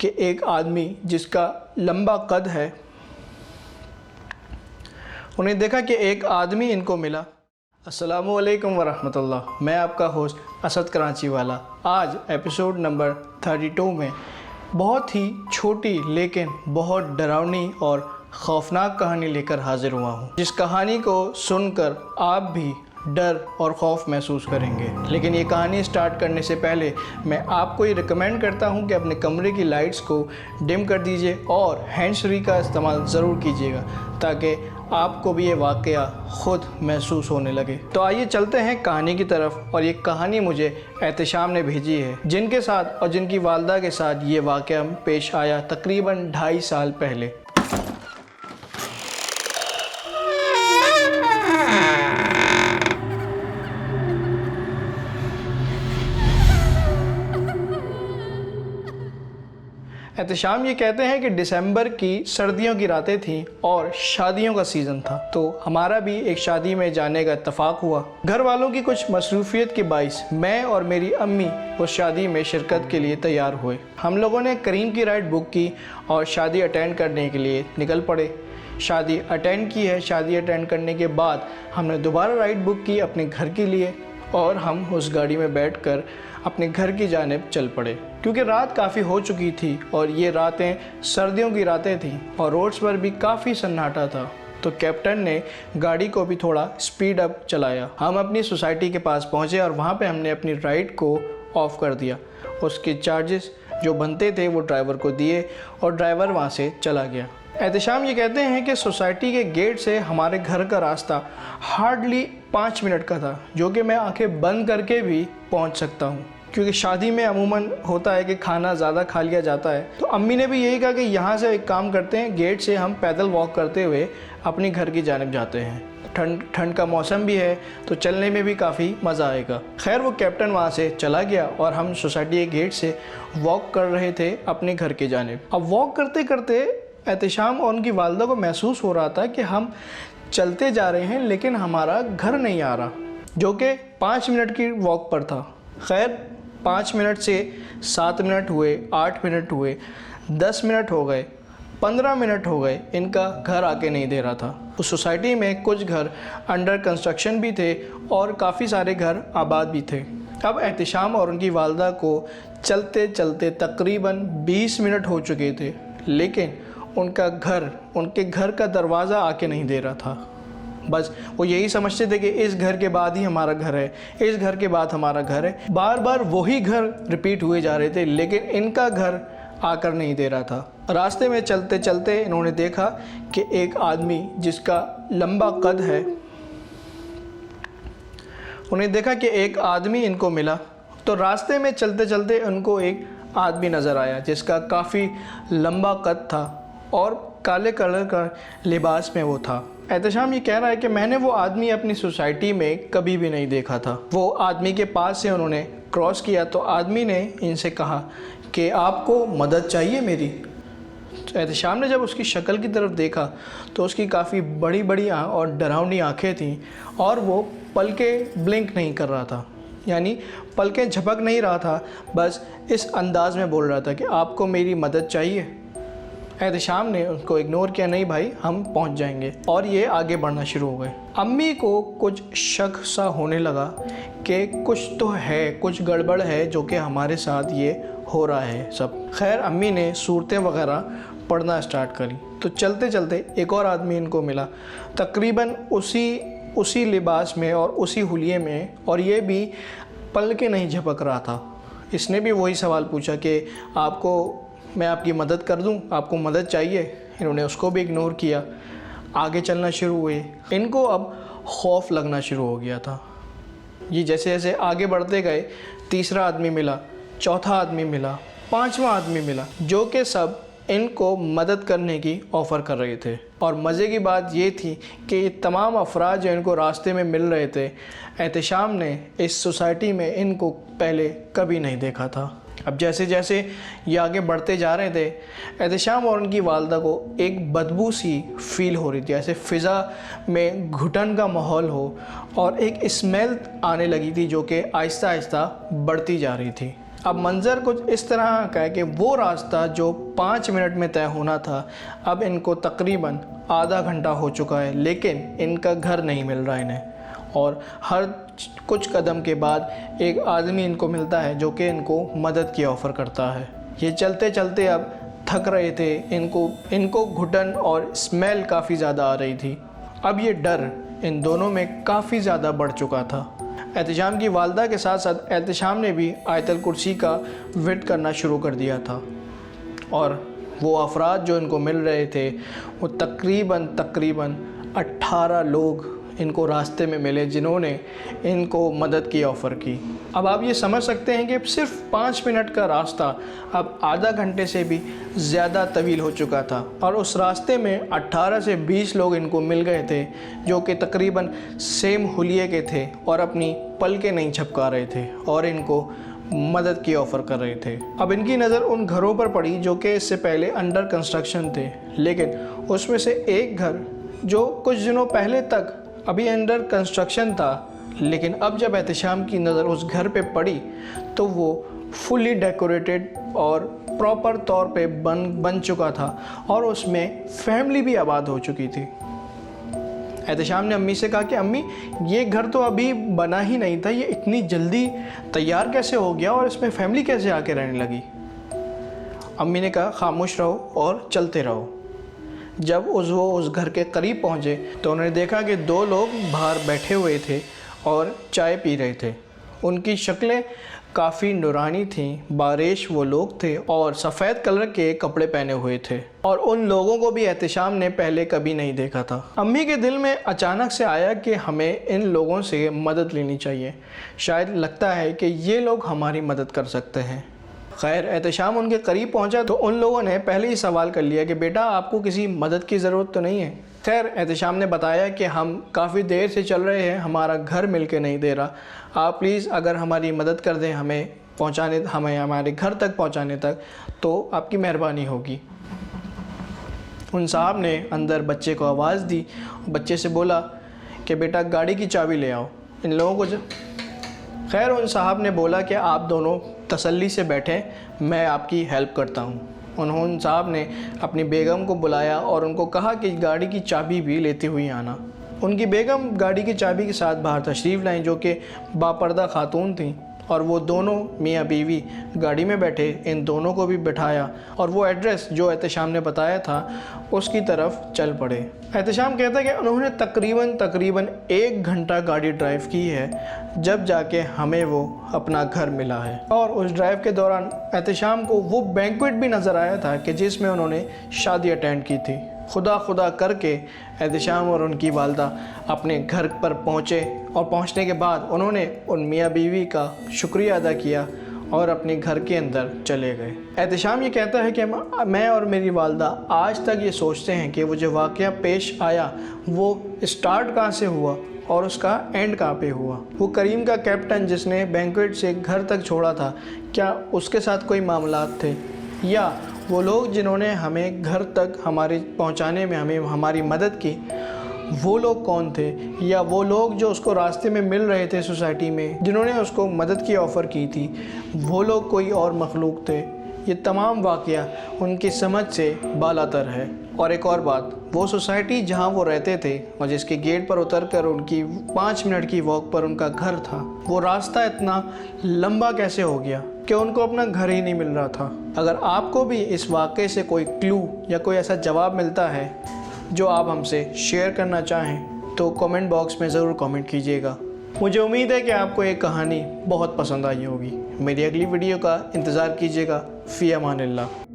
कि एक आदमी जिसका लंबा कद है, उन्हें देखा कि एक आदमी इनको मिला। अस्सलामुअलैकुम वरहमतुल्लाह। मैं आपका होस्ट असद कराची वाला आज एपिसोड नंबर 32 में बहुत ही छोटी लेकिन बहुत डरावनी और खौफनाक कहानी लेकर हाजिर हुआ हूँ, जिस कहानी को सुनकर आप भी डर और ख़ौफ महसूस करेंगे। लेकिन ये कहानी स्टार्ट करने से पहले मैं आपको ये रिकमेंड करता हूँ कि अपने कमरे की लाइट्स को डिम कर दीजिए और हैंड्स फ्री का इस्तेमाल ज़रूर कीजिएगा ताकि आपको भी ये वाक़या ख़ुद महसूस होने लगे। तो आइए चलते हैं कहानी की तरफ। और ये कहानी मुझे एहतशाम ने भेजी है, जिनके साथ और जिनकी वालदा के साथ ये वाक़या पेश आया तकरीबन 2.5 साल पहले। एहतशाम ये कहते हैं कि दिसंबर की सर्दियों की रातें थीं और शादियों का सीज़न था, तो हमारा भी एक शादी में जाने का इत्तफाक हुआ। घर वालों की कुछ मसरूफियत के बाइस मैं और मेरी अम्मी उस शादी में शिरकत के लिए तैयार हुए। हम लोगों ने करीम की राइड बुक की और शादी अटेंड करने के लिए निकल पड़े। शादी अटेंड की है। शादी अटेंड करने के बाद हमने दोबारा राइड बुक की अपने घर के लिए और हम उस गाड़ी में बैठकर अपने घर की जानिब चल पड़े, क्योंकि रात काफ़ी हो चुकी थी और ये रातें सर्दियों की रातें थीं और रोड्स पर भी काफ़ी सन्नाटा था। तो कैप्टन ने गाड़ी को भी थोड़ा स्पीड अप चलाया। हम अपनी सोसाइटी के पास पहुँचे और वहाँ पे हमने अपनी राइड को ऑफ़ कर दिया। उसके चार्जेस जो बनते थे वो ड्राइवर को दिए और ड्राइवर वहाँ से चला गया। एहतशाम ये कहते हैं कि सोसाइटी के गेट से हमारे घर का रास्ता हार्डली 5 मिनट का था, जो कि मैं आंखें बंद करके भी पहुंच सकता हूं, क्योंकि शादी में अमूमन होता है कि खाना ज़्यादा खा लिया जाता है। तो अम्मी ने भी यही कहा कि यहाँ से एक काम करते हैं, गेट से हम पैदल वॉक करते हुए अपने घर की जानिब जाते हैं। ठंड का मौसम भी है तो चलने में भी काफ़ी मज़ा आएगा। खैर वो कैप्टन वहाँ से चला गया और हम सोसाइटी के गेट से वॉक कर रहे थे अपने घर की जानिब। अब वॉक करते करते एहतशाम और उनकी वालदा को महसूस हो रहा था कि हम चलते जा रहे हैं लेकिन हमारा घर नहीं आ रहा, जो कि 5 मिनट की वॉक पर था। खैर 5 मिनट से 7 मिनट हुए, 8 मिनट हुए, 10 मिनट हो गए, 15 मिनट हो गए, इनका घर आके नहीं दे रहा था। उस सोसाइटी में कुछ घर अंडर कंस्ट्रक्शन भी थे और काफ़ी सारे घर आबाद भी थे। अब एहतशाम और उनकी वालदा को चलते चलते तकरीबन 20 मिनट हो चुके थे, लेकिन उनके घर का दरवाज़ा आके नहीं दे रहा था। बस वो यही समझते थे कि इस घर के बाद ही हमारा घर है, इस घर के बाद हमारा घर है। बार बार वही घर रिपीट हुए जा रहे थे, लेकिन इनका घर आकर नहीं दे रहा था। रास्ते में चलते चलते इन्होंने देखा कि एक आदमी जिसका लंबा कद है, उन्हें देखा कि एक आदमी इनको मिला। तो रास्ते में चलते चलते उनको एक आदमी नज़र आया जिसका काफ़ी लंबा कद था और काले कलर का लिबास में वो था। एहतशाम ये कह रहा है कि मैंने वो आदमी अपनी सोसाइटी में कभी भी नहीं देखा था। वो आदमी के पास से उन्होंने क्रॉस किया तो आदमी ने इनसे कहा कि आपको मदद चाहिए मेरी। तो एहतशाम ने जब उसकी शक्ल की तरफ देखा तो उसकी काफ़ी बड़ी बड़ी और डरावनी आँखें थीं और वो पलकें ब्लिंक नहीं कर रहा था, यानी पलकें झपक नहीं रहा था, बस इस अंदाज़ में बोल रहा था कि आपको मेरी मदद चाहिए। एहतशाम ने उसको इग्नोर किया, नहीं भाई हम पहुंच जाएंगे, और ये आगे बढ़ना शुरू हो गए। अम्मी को कुछ शक सा होने लगा कि कुछ तो है, कुछ गड़बड़ है जो कि हमारे साथ ये हो रहा है सब। खैर अम्मी ने सूरतें वगैरह पढ़ना स्टार्ट करी। तो चलते चलते एक और आदमी इनको मिला, तकरीबन उसी लिबास में और उसी हुलिये में, और ये भी पलके नहीं झपक रहा था। इसने भी वही सवाल पूछा कि मैं आपकी मदद कर दूं, आपको मदद चाहिए। इन्होंने उसको भी इग्नोर किया, आगे चलना शुरू हुए। इनको अब खौफ लगना शुरू हो गया था। ये जैसे जैसे आगे बढ़ते गए, तीसरा आदमी मिला, चौथा आदमी मिला, 5वां आदमी मिला, जो कि सब इनको मदद करने की ऑफ़र कर रहे थे। और मज़े की बात ये थी कि ये तमाम अफराद जो इनको रास्ते में मिल रहे थे, एहतशाम ने इस सोसाइटी में इनको पहले कभी नहीं देखा था। अब जैसे जैसे ये आगे बढ़ते जा रहे थे, एहतशाम और उनकी वालदा को एक बदबू सी फील हो रही थी, ऐसे फ़िज़ा में घुटन का माहौल हो और एक स्मेल आने लगी थी जो कि आहिस्ता आहिस्ता बढ़ती जा रही थी। अब मंज़र कुछ इस तरह का है कि वो रास्ता जो 5 मिनट में तय होना था, अब इनको तकरीबन आधा घंटा हो चुका है, लेकिन इनका घर नहीं मिल रहा इन्हें। और हर कुछ कदम के बाद एक आदमी इनको मिलता है जो कि इनको मदद की ऑफ़र करता है। ये चलते चलते अब थक रहे थे, इनको घुटन और स्मेल काफ़ी ज़्यादा आ रही थी। अब ये डर इन दोनों में काफ़ी ज़्यादा बढ़ चुका था। एहतिशाम की वालदा के साथ साथ एहतिशाम ने भी आयतल कुर्सी का विर्द करना शुरू कर दिया था, और वो अफराद जो इनको मिल रहे थे वो तकरीबन 18 लोग इनको रास्ते में मिले जिन्होंने इनको मदद की ऑफ़र की। अब आप ये समझ सकते हैं कि सिर्फ 5 मिनट का रास्ता अब आधा घंटे से भी ज़्यादा तवील हो चुका था, और उस रास्ते में 18 से 20 लोग इनको मिल गए थे जो कि तकरीबन सेम हुलिये के थे और अपनी पलकें नहीं झपका रहे थे और इनको मदद की ऑफ़र कर रहे थे। अब इनकी नज़र उन घरों पर पड़ी जो कि इससे पहले अंडर कंस्ट्रक्शन थे, लेकिन उसमें से एक घर जो कुछ दिनों पहले तक अभी अंडर कंस्ट्रक्शन था, लेकिन अब जब एहतिशाम की नज़र उस घर पे पड़ी तो वो फुली डेकोरेटेड और प्रॉपर तौर पे बन चुका था और उसमें फैमिली भी आबाद हो चुकी थी। एहतिशाम ने अम्मी से कहा कि अम्मी, ये घर तो अभी बना ही नहीं था, ये इतनी जल्दी तैयार कैसे हो गया और इसमें फैमिली कैसे आके रहने लगी? अम्मी ने कहा खामोश रहो और चलते रहो। जब वो उस घर के करीब पहुँचे तो उन्होंने देखा कि 2 लोग बाहर बैठे हुए थे और चाय पी रहे थे। उनकी शक्लें काफ़ी नूरानी थीं, बारिश वो लोग थे और सफ़ेद कलर के कपड़े पहने हुए थे, और उन लोगों को भी एहतिशाम ने पहले कभी नहीं देखा था। अम्मी के दिल में अचानक से आया कि हमें इन लोगों से मदद लेनी चाहिए, शायद लगता है कि ये लोग हमारी मदद कर सकते हैं। खैर, एहतिशाम उनके करीब पहुंचा तो उन लोगों ने पहले ही सवाल कर लिया कि बेटा, आपको किसी मदद की ज़रूरत तो नहीं है? खैर, एहतिशाम ने बताया कि हम काफ़ी देर से चल रहे हैं, हमारा घर मिल के नहीं दे रहा, आप प्लीज़ अगर हमारी मदद कर दें हमें हमारे घर तक पहुंचाने तक, तो आपकी मेहरबानी होगी। उन साहब ने अंदर बच्चे को आवाज़ दी, बच्चे से बोला कि बेटा गाड़ी की चाबी ले आओ। इन लोगों को खैर, उन साहब ने बोला कि आप दोनों तसल्ली से बैठें, मैं आपकी हेल्प करता हूँ। उन्होंने साहब ने अपनी बेगम को बुलाया और उनको कहा कि गाड़ी की चाबी भी लेते हुए आना। उनकी बेगम गाड़ी की चाबी के साथ बाहर तशरीफ़ लाईं, जो कि बापर्दा खातून थीं, और वो दोनों मियाँ बीवी गाड़ी में बैठे, इन दोनों को भी बिठाया और वो एड्रेस जो एहतिशाम ने बताया था उसकी तरफ चल पड़े। एहतिशाम कहता है कि उन्होंने तकरीबन 1 घंटा गाड़ी ड्राइव की है जब जाके हमें वो अपना घर मिला है, और उस ड्राइव के दौरान एहतिशाम को वो बैंक्वेट भी नज़र आया था कि जिसमें उन्होंने शादी अटेंड की थी। खुदा करके एहतिशाम और उनकी वालदा अपने घर पर पहुँचे, और पहुँचने के बाद उन्होंने उन मियाँ बीवी का शुक्रिया अदा किया और अपने घर के अंदर चले गए। एहतिशाम ये कहता है कि मैं और मेरी वालदा आज तक ये सोचते हैं कि वो जो वाक़या पेश आया वो स्टार्ट कहाँ से हुआ और उसका एंड कहाँ पे हुआ। वो करीम का कैप्टन जिसने बैंक्वेट से घर तक छोड़ा था, क्या उसके साथ कोई मामलात थे, या वो लोग जिन्होंने हमें घर तक हमारे पहुंचाने में हमारी मदद की, वो लोग कौन थे, या वो लोग जो उसको रास्ते में मिल रहे थे सोसाइटी में जिन्होंने उसको मदद की ऑफ़र की थी, वो लोग कोई और मखलूक थे। ये तमाम वाक़या उनकी समझ से बालातर है। और एक और बात, वो सोसाइटी जहाँ वो रहते थे और जिसके गेट पर उतरकर उनकी 5 मिनट की वॉक पर उनका घर था, वो रास्ता इतना लंबा कैसे हो गया कि उनको अपना घर ही नहीं मिल रहा था। अगर आपको भी इस वाक़े से कोई क्लू या कोई ऐसा जवाब मिलता है जो आप हमसे शेयर करना चाहें तो कमेंट बॉक्स में ज़रूर कमेंट कीजिएगा। मुझे उम्मीद है कि आपको ये कहानी बहुत पसंद आई होगी। मेरी अगली वीडियो का इंतज़ार कीजिएगा। फ़ी अमानिल्लाह।